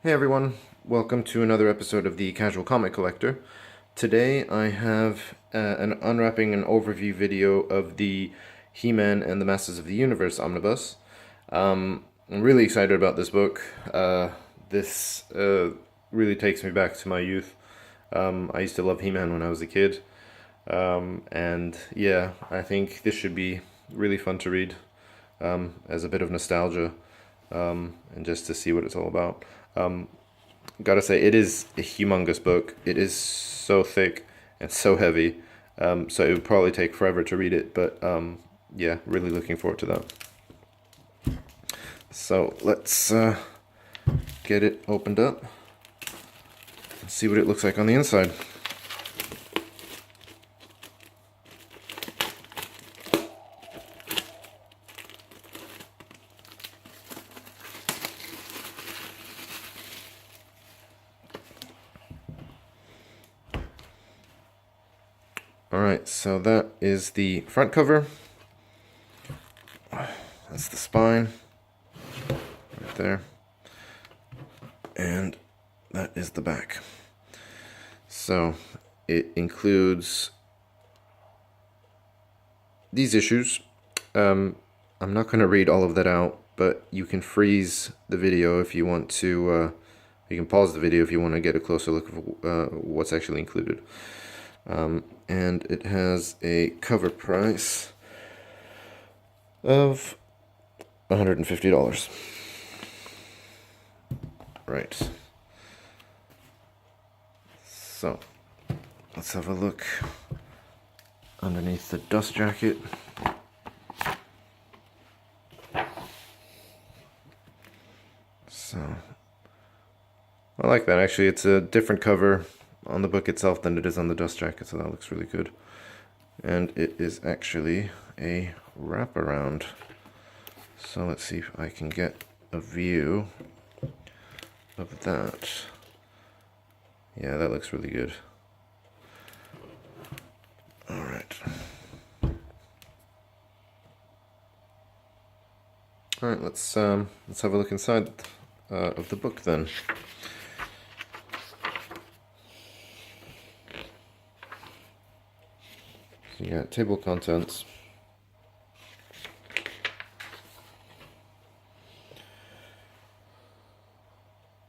Hey everyone, welcome to another episode of the Casual Comic Collector. Today I have an unwrapping and overview video of the He-Man and the Masters of the Universe Omnibus. I'm really excited about this book. This really takes me back to my youth. I used to love He-Man when I was a kid. And yeah, I think this should be really fun to read as a bit of nostalgia and just to see what it's all about. Gotta say, it is a humongous book. It is so thick and so heavy, so it would probably take forever to read it, but yeah, really looking forward to that. So let's get it opened up and see what it looks like on the inside. Alright, so that is the front cover. That's the spine right there. And that is the back. So it includes these issues. I'm not going to read all of that out, but you can freeze the video if you want to. You can pause the video if you want to get a closer look of what's actually included. And it has a cover price of $150. Right. So, let's have a look underneath the dust jacket. So, I like that actually. It's a different cover on the book itself than it is on the dust jacket, so that looks really good. And it is actually a wraparound. So let's see if I can get a view of that. Yeah, that looks really good. All right. All right, let's have a look inside of the book then. So you got table of contents.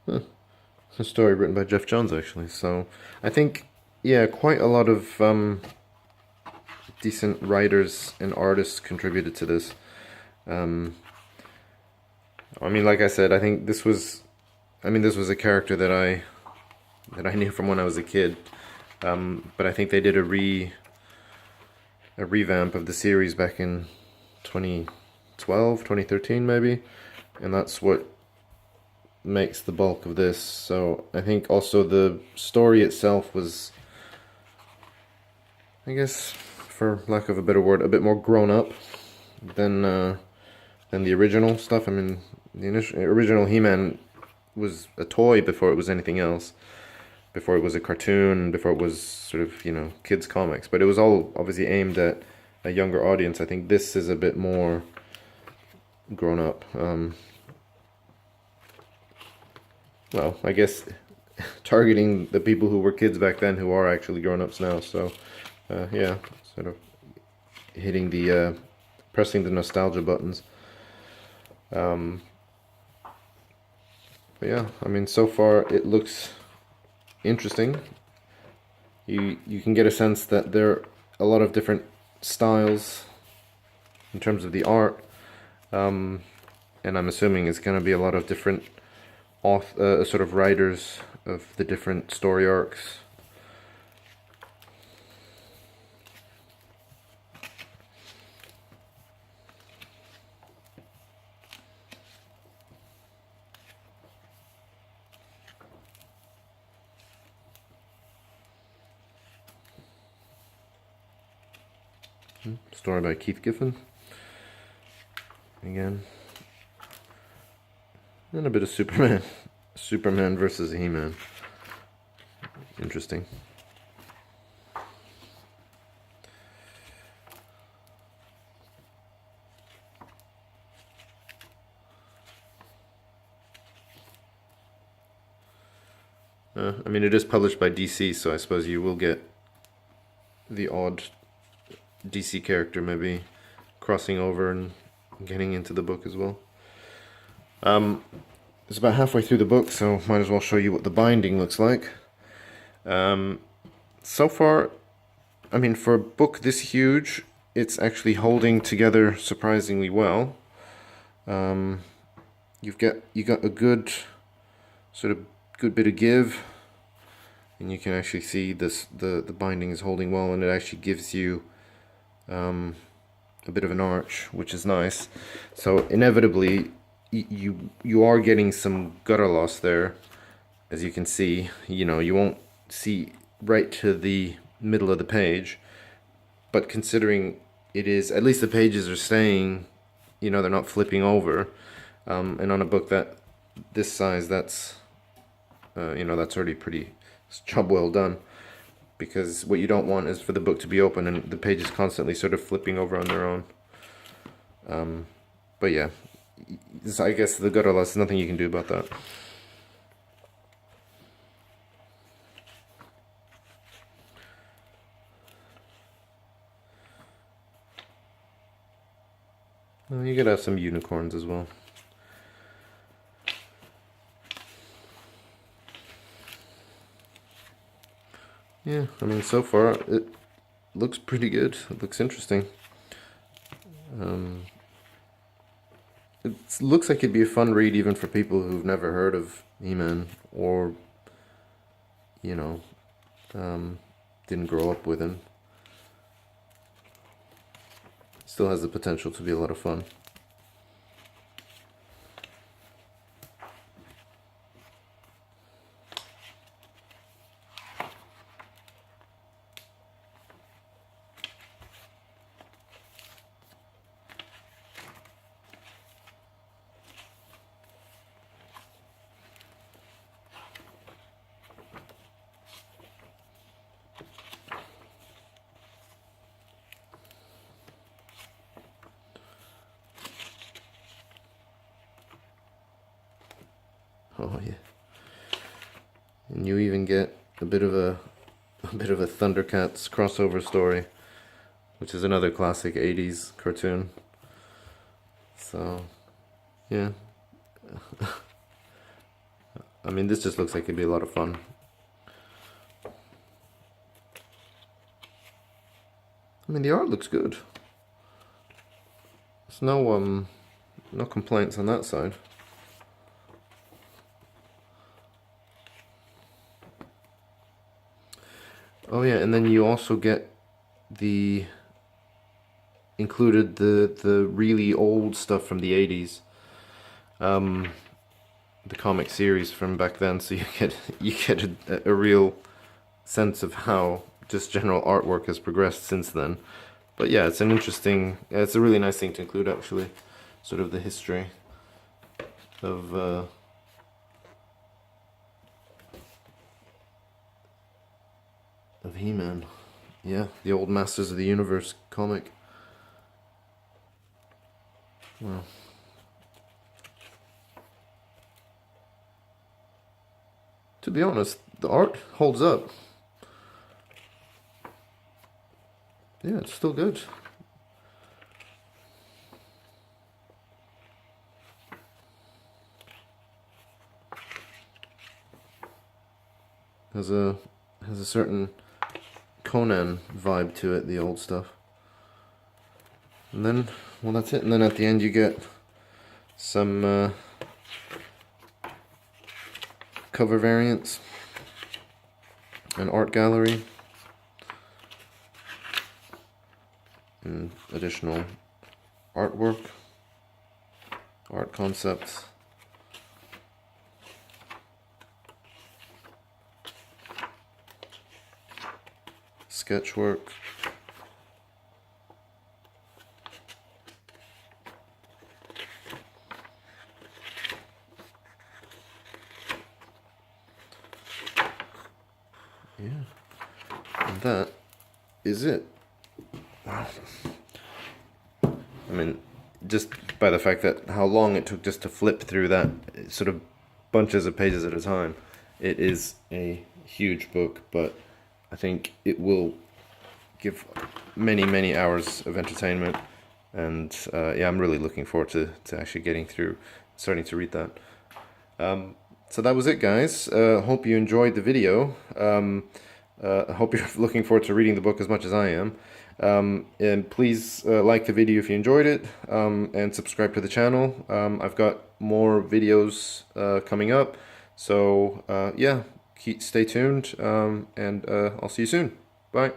A story written by Jeff Jones, actually. So I think, yeah, quite a lot of decent writers and artists contributed to this. I mean, like I said, I think this was a character that I knew from when I was a kid. But I think they did a revamp of the series back in 2012, 2013 maybe, and that's what makes the bulk of this. So I think also the story itself was, I guess, for lack of a better word, a bit more grown up than the original stuff. I mean, the original He-Man was a toy before it was anything else, before it was a cartoon, before it was sort of, you know, kids comics, but it was all obviously aimed at a younger audience. I think this is a bit more grown up. Well, I guess targeting the people who were kids back then who are actually grown-ups now. So, yeah, sort of hitting the, pressing the nostalgia buttons. But yeah, I mean, so far it looks interesting. You can get a sense that there are a lot of different styles in terms of the art. And I'm assuming it's going to be a lot of different sort of writers of the different story arcs. Story by Keith Giffen. Again. And a bit of Superman. Superman versus He-Man. Interesting. I mean, it is published by DC, so I suppose you will get the odd DC character maybe crossing over and getting into the book as well. It's about halfway through the book, so might as well show you what the binding looks like. So far, I mean, for a book this huge, it's actually holding together surprisingly well. You got a good sort of good bit of give, and you can actually see this the binding is holding well, and it actually gives you a bit of an arch, which is nice. So inevitably you are getting some gutter loss there, as you can see. You know, you won't see right to the middle of the page, but considering it is, at least the pages are staying, you know, they're not flipping over, and on a book that this size, that's you know, that's already pretty job well done, because what you don't want is for the book to be open and the pages constantly sort of flipping over on their own. But yeah, I guess the gutter loss, nothing you can do about that. You could have some unicorns as well. Yeah, I mean, so far it looks pretty good. It looks interesting. It looks like it'd be a fun read even for people who've never heard of He-Man, or, you know, didn't grow up with him. Still has the potential to be a lot of fun. Oh yeah, and you even get a bit of a Thundercats crossover story, which is another classic '80s cartoon. So, yeah. I mean, this just looks like it'd be a lot of fun. I mean, the art looks good. There's no complaints on that side. Oh yeah, and then you also get the included the really old stuff from the 80s, the comic series from back then, so you get a real sense of how just general artwork has progressed since then. But yeah, it's it's a really nice thing to include, actually, sort of the history of He-Man. Yeah, the old Masters of the Universe comic. Well, to be honest, the art holds up. Yeah, it's still good. Has a certain Conan vibe to it, the old stuff. And then, well, that's it. And then at the end you get some cover variants, an art gallery, and additional artwork, art concepts. Sketch work. Yeah. And that is it. Wow. I mean, just by the fact that how long it took just to flip through that sort of bunches of pages at a time, It is a huge book, but I think it will give many, many hours of entertainment. And yeah, I'm really looking forward to actually getting through, starting to read that. So that was it, guys. Hope you enjoyed the video. I hope you're looking forward to reading the book as much as I am. And please like the video if you enjoyed it, and subscribe to the channel. I've got more videos coming up. So yeah, stay tuned, and I'll see you soon. Bye.